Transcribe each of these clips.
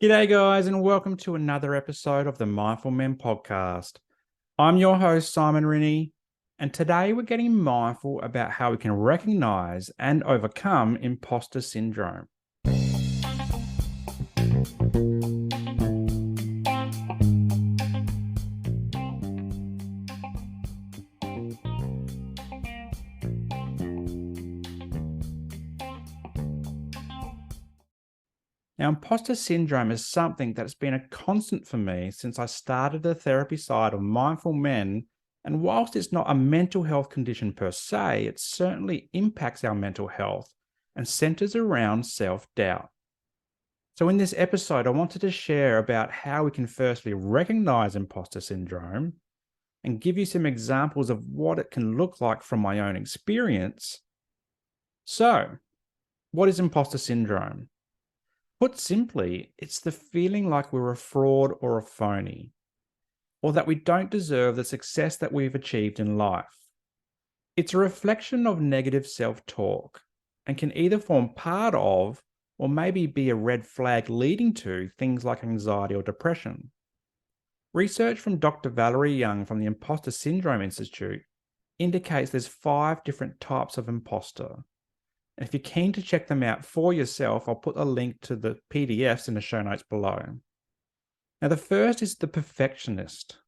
G'day, guys, and welcome to another episode of the Mindful Men podcast. I'm your host, Simon Rinnie, and today we're getting mindful about how we can recognize and overcome imposter syndrome. Now, imposter syndrome is something that's been a constant for me since I started the therapy side of Mindful Men. And whilst it's not a mental health condition per se, it certainly impacts our mental health and centers around self-doubt. So in this episode, I wanted to share about how we can firstly recognize imposter syndrome and give you some examples of what it can look like from my own experience. So, what is imposter syndrome? Put simply, it's the feeling like we're a fraud or a phony, or that we don't deserve the success that we've achieved in life. It's a reflection of negative self-talk and can either form part of or maybe be a red flag leading to things like anxiety or depression. Research from Dr. Valerie Young from the Imposter Syndrome Institute indicates there's 5 different types of imposter. And if you're keen to check them out for yourself, I'll put a link to the PDFs in the show notes below. Now, the first is the perfectionist.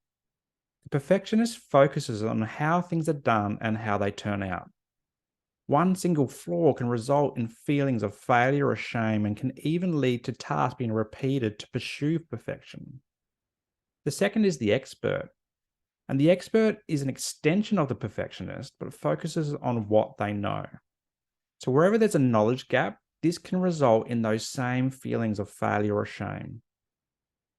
The perfectionist focuses on how things are done and how they turn out. One single flaw can result in feelings of failure or shame and can even lead to tasks being repeated to pursue perfection. The second is the expert. And the expert is an extension of the perfectionist, but focuses on what they know. So wherever there's a knowledge gap, this can result in those same feelings of failure or shame.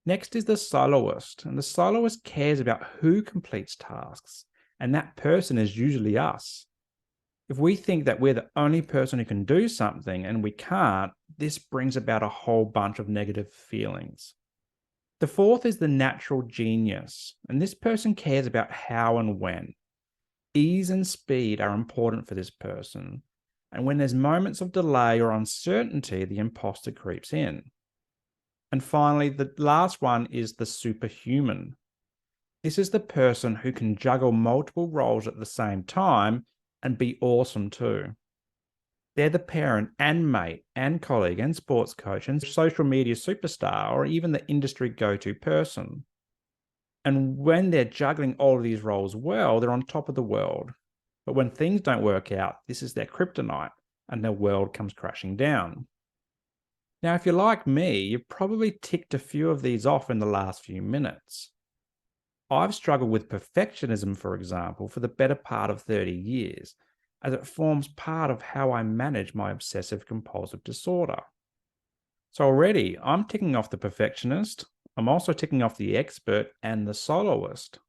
Next is the soloist, and the soloist cares about who completes tasks, and that person is usually us. If we think that we're the only person who can do something and we can't, this brings about a whole bunch of negative feelings. The fourth is the natural genius, and this person cares about how and when. Ease and speed are important for this person, and when there's moments of delay or uncertainty, the imposter creeps in. And finally, the last one is the superhuman. This is the person who can juggle multiple roles at the same time and be awesome too. They're the parent and mate and colleague and sports coach and social media superstar or even the industry go-to person. And when they're juggling all of these roles well, they're on top of the world. But when things don't work out, this is their kryptonite and their world comes crashing down. Now, if you're like me, you've probably ticked a few of these off in the last few minutes. I've struggled with perfectionism, for example, for the better part of 30 years, as it forms part of how I manage my obsessive compulsive disorder. So already, I'm ticking off the perfectionist, I'm also ticking off the expert and the soloist.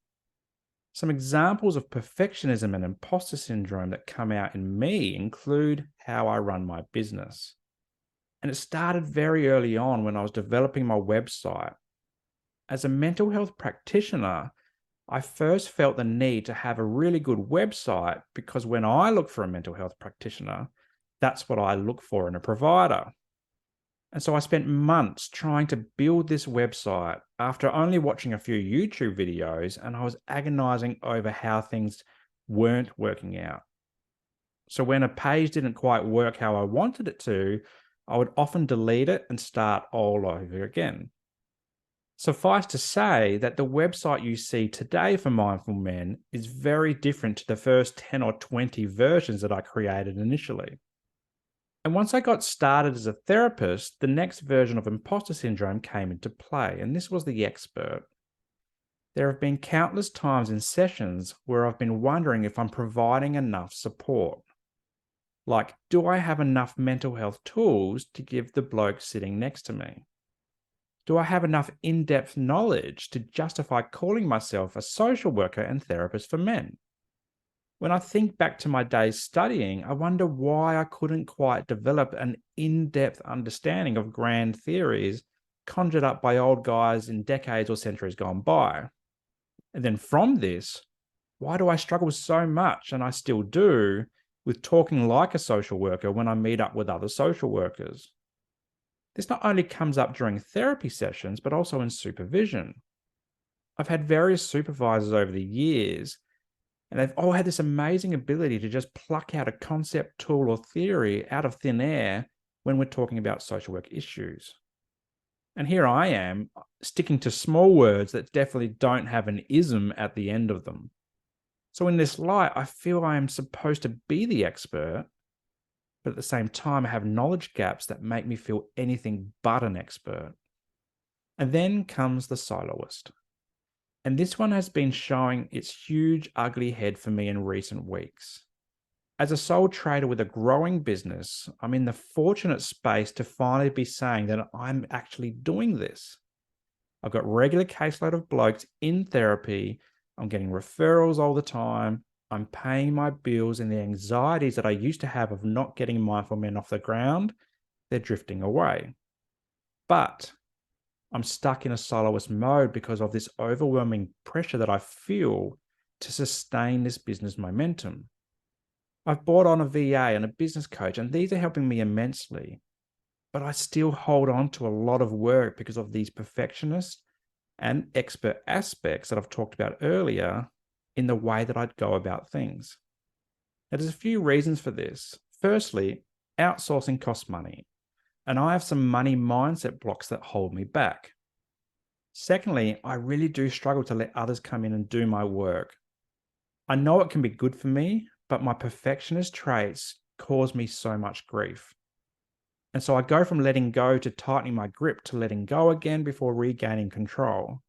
Some examples of perfectionism and imposter syndrome that come out in me include how I run my business. And it started very early on when I was developing my website. As a mental health practitioner, I first felt the need to have a really good website because when I look for a mental health practitioner, that's what I look for in a provider. And so I spent months trying to build this website after only watching a few YouTube videos, and I was agonizing over how things weren't working out. So when a page didn't quite work how I wanted it to, I would often delete it and start all over again. Suffice to say that the website you see today for Mindful Men is very different to the first 10 or 20 versions that I created initially. And once I got started as a therapist, the next version of imposter syndrome came into play, and this was the expert. There have been countless times in sessions where I've been wondering if I'm providing enough support. Like, do I have enough mental health tools to give the bloke sitting next to me? Do I have enough in-depth knowledge to justify calling myself a social worker and therapist for men? When I think back to my days studying, I wonder why I couldn't quite develop an in-depth understanding of grand theories conjured up by old guys in decades or centuries gone by. And then from this, why do I struggle so much, and I still do, with talking like a social worker when I meet up with other social workers? This not only comes up during therapy sessions, but also in supervision. I've had various supervisors over the years, and they've all had this amazing ability to just pluck out a concept, tool, or theory out of thin air when we're talking about social work issues. And here I am, sticking to small words that definitely don't have an ism at the end of them. So in this light, I feel I am supposed to be the expert, but at the same time, I have knowledge gaps that make me feel anything but an expert. And then comes the soloist. And this one has been showing its huge, ugly head for me in recent weeks. As a sole trader with a growing business, I'm in the fortunate space to finally be saying that I'm actually doing this. I've got regular caseload of blokes in therapy. I'm getting referrals all the time. I'm paying my bills, and the anxieties that I used to have of not getting mindful men off the ground, they're drifting away. But I'm stuck in a soloist mode because of this overwhelming pressure that I feel to sustain this business momentum. I've brought on a VA and a business coach, and these are helping me immensely. But I still hold on to a lot of work because of these perfectionist and expert aspects that I've talked about earlier in the way that I'd go about things. Now, there's a few reasons for this. Firstly, outsourcing costs money, and I have some money mindset blocks that hold me back. Secondly, I really do struggle to let others come in and do my work. I know it can be good for me, but my perfectionist traits cause me so much grief. And so I go from letting go to tightening my grip to letting go again before regaining control.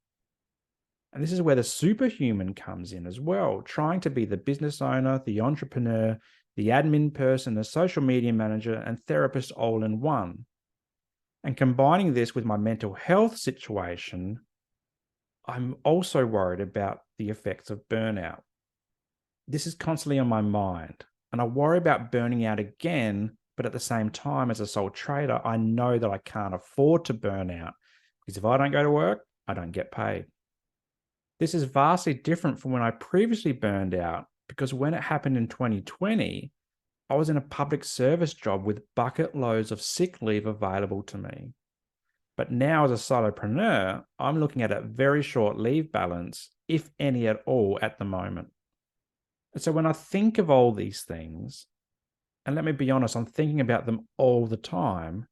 And this is where the superhuman comes in as well, trying to be the business owner, the entrepreneur, the admin person, the social media manager, and therapist all in one. And combining this with my mental health situation, I'm also worried about the effects of burnout. This is constantly on my mind, and I worry about burning out again. But at the same time, as a sole trader, I know that I can't afford to burn out, because if I don't go to work, I don't get paid. This is vastly different from when I previously burned out, because when it happened in 2020, I was in a public service job with bucket loads of sick leave available to me. But now, as a solopreneur, I'm looking at a very short leave balance, if any at all, at the moment. And so when I think of all these things, and let me be honest, I'm thinking about them all the time,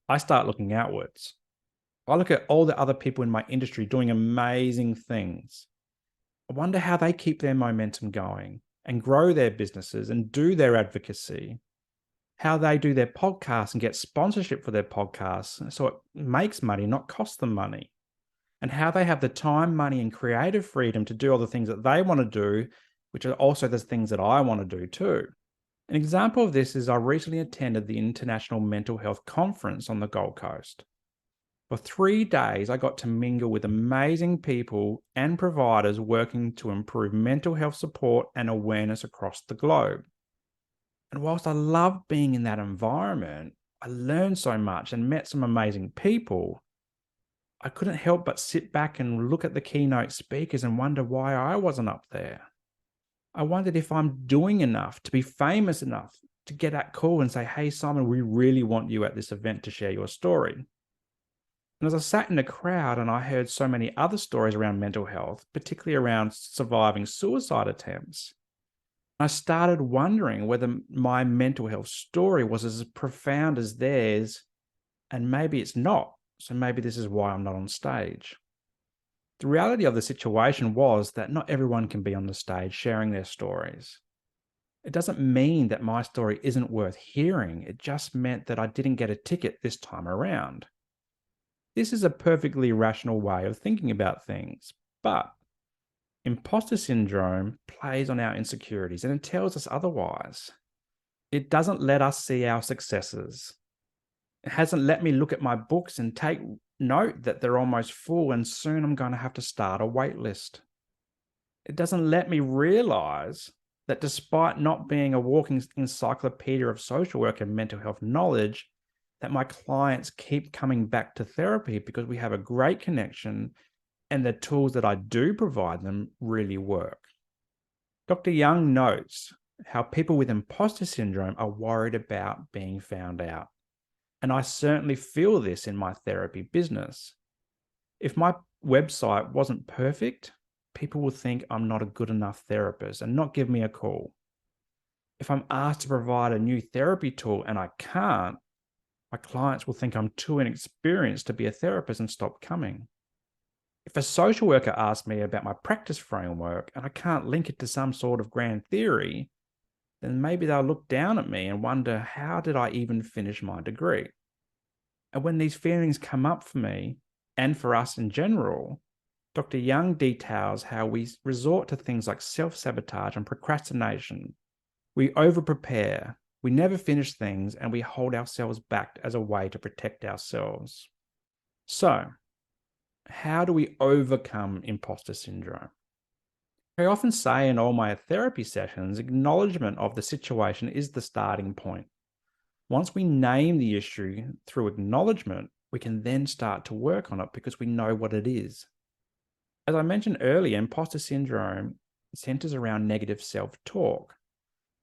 I start looking outwards. I look at all the other people in my industry doing amazing things. I wonder how they keep their momentum going and grow their businesses and do their advocacy, how they do their podcasts and get sponsorship for their podcasts so it makes money, not costs them money, and how they have the time, money, and creative freedom to do all the things that they want to do, which are also the things that I want to do too. An example of this is I recently attended the International Mental Health Conference on the Gold Coast. For 3 days, I got to mingle with amazing people and providers working to improve mental health support and awareness across the globe. And whilst I loved being in that environment, I learned so much and met some amazing people. I couldn't help but sit back and look at the keynote speakers and wonder why I wasn't up there. I wondered if I'm doing enough to be famous enough to get that call and say, "Hey, Simon, we really want you at this event to share your story." And as I sat in the crowd and I heard so many other stories around mental health, particularly around surviving suicide attempts, I started wondering whether my mental health story was as profound as theirs, and maybe it's not. So maybe this is why I'm not on stage. The reality of the situation was that not everyone can be on the stage sharing their stories. It doesn't mean that my story isn't worth hearing. It just meant that I didn't get a ticket this time around. This is a perfectly rational way of thinking about things, but imposter syndrome plays on our insecurities and it tells us otherwise. It doesn't let us see our successes. It hasn't let me look at my books and take note that they're almost full and soon I'm going to have to start a wait list. It doesn't let me realize that despite not being a walking encyclopedia of social work and mental health knowledge, that my clients keep coming back to therapy because we have a great connection and the tools that I do provide them really work. Dr. Young notes how people with imposter syndrome are worried about being found out. And I certainly feel this in my therapy business. If my website wasn't perfect, people will think I'm not a good enough therapist and not give me a call. If I'm asked to provide a new therapy tool and I can't, my clients will think I'm too inexperienced to be a therapist and stop coming. If a social worker asks me about my practice framework and I can't link it to some sort of grand theory, then maybe they'll look down at me and wonder, how did I even finish my degree? And when these feelings come up for me and for us in general, Dr. Young details how we resort to things like self-sabotage and procrastination. We over-prepare, we never finish things, and we hold ourselves back as a way to protect ourselves. So, how do we overcome imposter syndrome? I often say in all my therapy sessions, acknowledgement of the situation is the starting point. Once we name the issue through acknowledgement, we can then start to work on it because we know what it is. As I mentioned earlier, imposter syndrome centers around negative self-talk.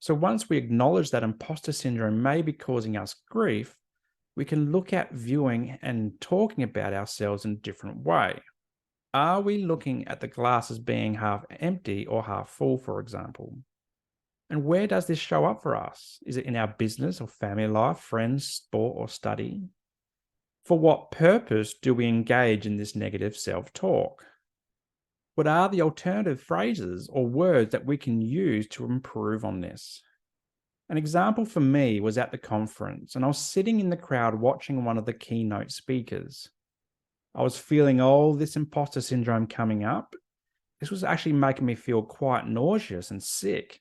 So once we acknowledge that imposter syndrome may be causing us grief, we can look at viewing and talking about ourselves in a different way. Are we looking at the glass as being half empty or half full, for example? And where does this show up for us? Is it in our business or family life, friends, sport, or study? For what purpose do we engage in this negative self-talk? What are the alternative phrases or words that we can use to improve on this? An example for me was at the conference, and I was sitting in the crowd watching one of the keynote speakers. I was feeling all this imposter syndrome coming up. This was actually making me feel quite nauseous and sick.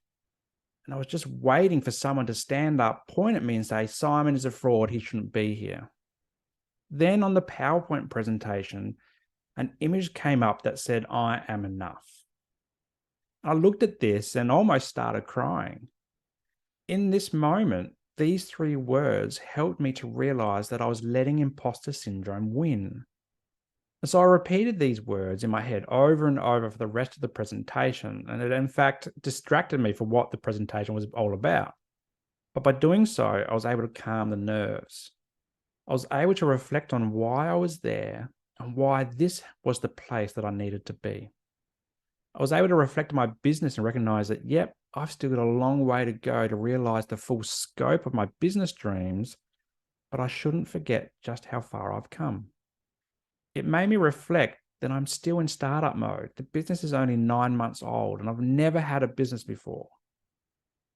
And I was just waiting for someone to stand up, point at me and say, "Simon is a fraud, he shouldn't be here." Then on the PowerPoint presentation, an image came up that said, "I am enough." I looked at this and almost started crying. In this moment, these three words helped me to realize that I was letting imposter syndrome win. And so I repeated these words in my head over and over for the rest of the presentation, and it in fact distracted me from what the presentation was all about. But by doing so, I was able to calm the nerves. I was able to reflect on why I was there and why this was the place that I needed to be. I was able to reflect on my business and recognize that, yep, I've still got a long way to go to realize the full scope of my business dreams, but I shouldn't forget just how far I've come. It made me reflect that I'm still in startup mode. The business is only 9 months old and I've never had a business before.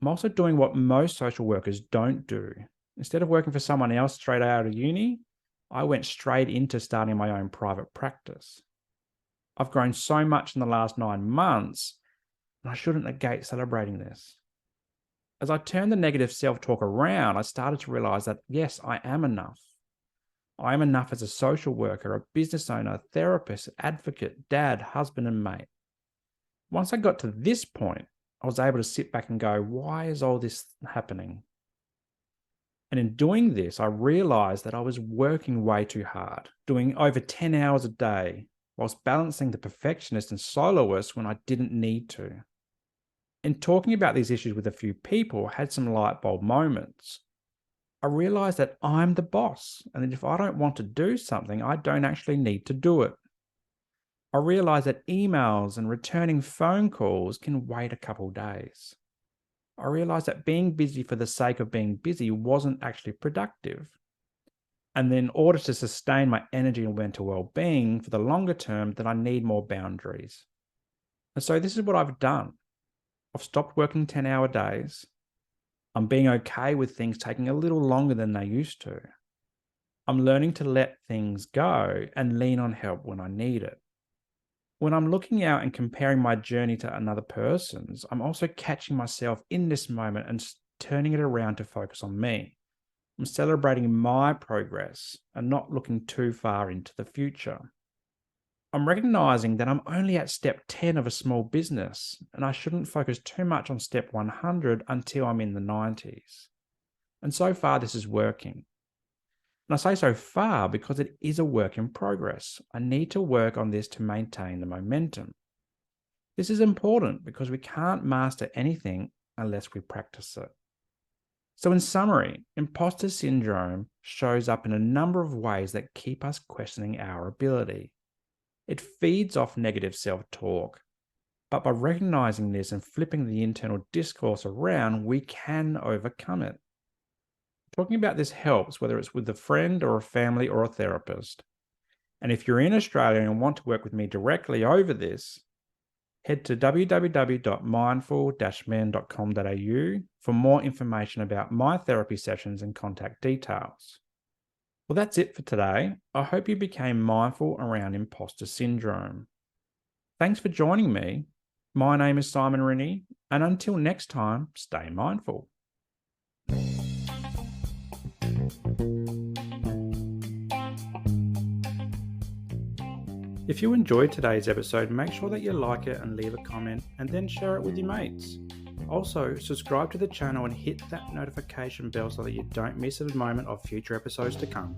I'm also doing what most social workers don't do. Instead of working for someone else straight out of uni, I went straight into starting my own private practice. I've grown so much in the last 9 months, and I shouldn't negate celebrating this. As I turned the negative self-talk around, I started to realize that, yes, I am enough. I am enough as a social worker, a business owner, therapist, advocate, dad, husband, and mate. Once I got to this point, I was able to sit back and go, why is all this happening? And in doing this, I realized that I was working way too hard, doing over 10 hours a day, whilst balancing the perfectionist and soloist when I didn't need to. In talking about these issues with a few people, I had some light bulb moments. I realized that I'm the boss, and that if I don't want to do something, I don't actually need to do it. I realized that emails and returning phone calls can wait a couple days. I realized that being busy for the sake of being busy wasn't actually productive. And then in order to sustain my energy and mental well-being for the longer term, then I need more boundaries. And so this is what I've done. I've stopped working 10-hour days. I'm being okay with things taking a little longer than they used to. I'm learning to let things go and lean on help when I need it. When I'm looking out and comparing my journey to another person's, I'm also catching myself in this moment and turning it around to focus on me. I'm celebrating my progress and not looking too far into the future. I'm recognizing that I'm only at step 10 of a small business, and I shouldn't focus too much on step 100 until I'm in the 90s. And so far, this is working. And I say so far because it is a work in progress. I need to work on this to maintain the momentum. This is important because we can't master anything unless we practice it. So in summary, imposter syndrome shows up in a number of ways that keep us questioning our ability. It feeds off negative self-talk, but by recognizing this and flipping the internal discourse around, we can overcome it. Talking about this helps, whether it's with a friend or a family or a therapist. And if you're in Australia and want to work with me directly over this, head to www.mindful-men.com.au for more information about my therapy sessions and contact details. Well, that's it for today. I hope you became mindful around imposter syndrome. Thanks for joining me. My name is Simon Rennie, and until next time, stay mindful. If you enjoyed today's episode, make sure that you like it and leave a comment, and then share it with your mates. Also, subscribe to the channel and hit that notification bell so that you don't miss a moment of future episodes to come.